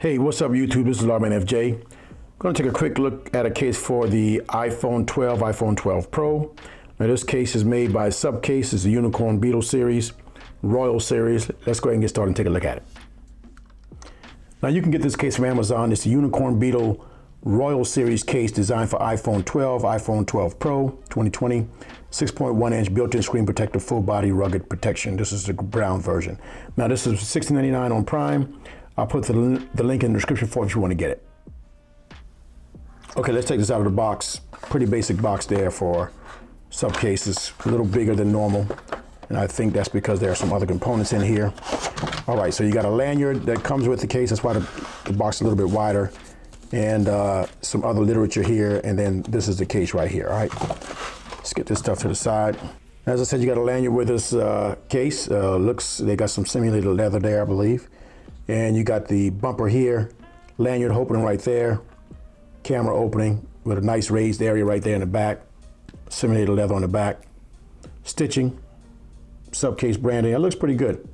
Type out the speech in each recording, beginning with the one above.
Hey, what's up YouTube? This is Lawman FJ. Going to take a quick look at a case for the iPhone 12, iPhone 12 Pro. Now this case is made by SUPCASE. It's a Unicorn Beetle series, Royal series. Let's go ahead and get started and take a look at it. Now you can get this case from Amazon. It's a Unicorn Beetle Royal series case designed for iPhone 12, iPhone 12 Pro 2020, 6.1 inch built-in screen protector, full body rugged protection. This is the brown version. Now this is $16.99 on Prime. I'll put the link in the description for if you want to get it. Okay, let's take this out of the box. Pretty basic box there for SUPCASEs, a little bigger than normal. And I think that's because there are some other components in here. All right, so you got a lanyard that comes with the case. That's why the box is a little bit wider. And some other literature here. And then this is the case right here, all right? Let's get this stuff to the side. As I said, you got a lanyard with this case. They got some simulated leather there, I believe. And you got the bumper here, lanyard opening right there, camera opening with a nice raised area right there in the back, simulated leather on the back, stitching, SUPCASE branding. It looks pretty good.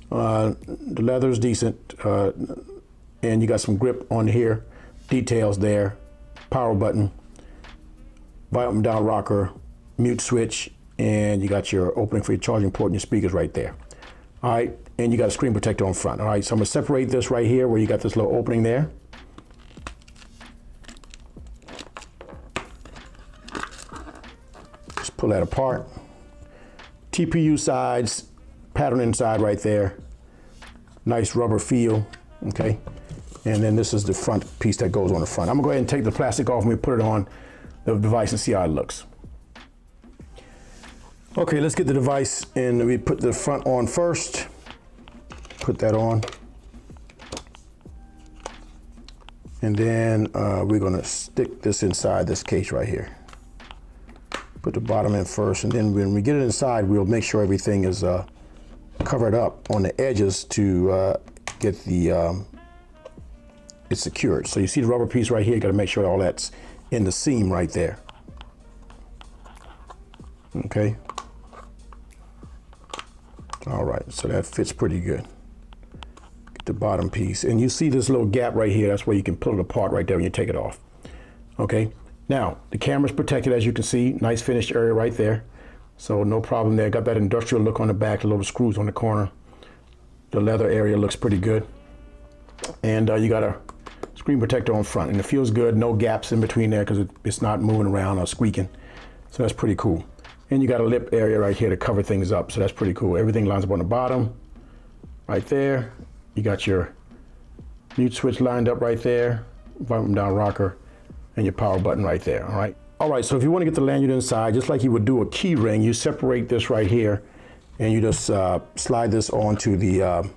The leather is decent, and you got some grip on here, details there, power button, up and down rocker, mute switch, and you got your opening for your charging port and your speakers right there. All right, and you got a screen protector on front. All right, so I'm gonna separate this right here where you got this little opening there. Just pull that apart. TPU sides, pattern inside right there. Nice rubber feel, okay? And then this is the front piece that goes on the front. I'm gonna go ahead and take the plastic off and we put it on the device and see how it looks. Okay, let's get the device and we put the front on first. Put that on. And then we're gonna stick this inside this case right here. Put the bottom in first, and then when we get it inside, we'll make sure everything is covered up on the edges to get the, it's secured. So you see the rubber piece right here, you gotta make sure all that's in the seam right there. Okay. All right, so that fits pretty good. Get the bottom piece, and you see this little gap right here. That's where you can pull it apart right there when you take it off. Okay, now the camera's protected, as you can see. Nice finished area right there, so no problem there. Got that industrial look on the back, the little screws on the corner. The leather area looks pretty good, and you got a screen protector on front, and it feels good. No gaps in between there because it's not moving around or squeaking, so that's pretty cool. And you got a lip area right here to cover things up, so that's pretty cool. Everything lines up on the bottom, right there. You got your mute switch lined up right there, bottom down rocker, and your power button right there, all right? All right, so if you want to get the lanyard inside, just like you would do a key ring, you separate this right here, and you just slide this onto the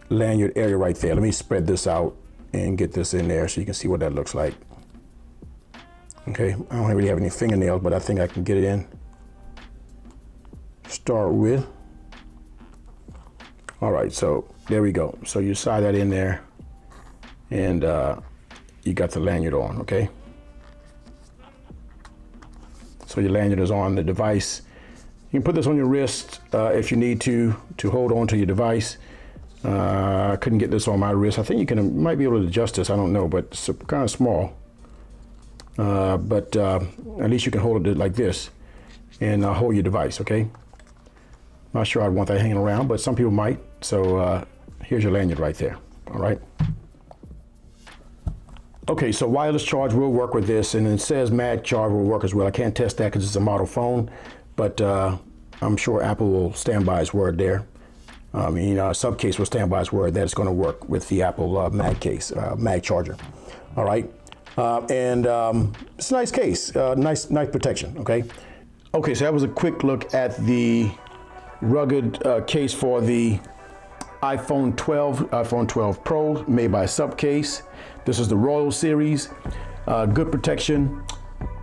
lanyard area right there. Let me spread this out and get this in there so you can see what that looks like. Okay, I don't really have any fingernails, but I think I can get it in. Start with. All right, so there we go. So you slide that in there, and you got the lanyard on, okay? So your lanyard is on the device. You can put this on your wrist if you need to hold on to your device. I couldn't get this on my wrist. I think you might be able to adjust this, I don't know, but it's kind of small. But at least you can hold it like this and hold your device, okay? Not sure I'd want that hanging around, but some people might. So here's your lanyard right there, all right? Okay, so wireless charge will work with this, and it says mag charge will work as well. I can't test that because it's a model phone, but I'm sure Apple will stand by its word there. SUPCASE will stand by its word that it's gonna work with the Apple mag charger, all right? It's a nice case, nice protection, okay? Okay, so that was a quick look at the rugged case for the iPhone 12 Pro made by SUPCASE. This is the Royal series, good protection,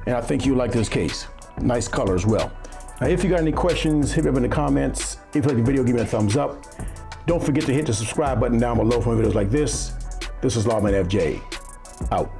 and I think you like this case. Nice color as well. Now, if you got any questions, hit me up in the comments. If you like the video, give me a thumbs up. Don't forget to hit the subscribe button down below for videos like this. This is Lawman FJ, out.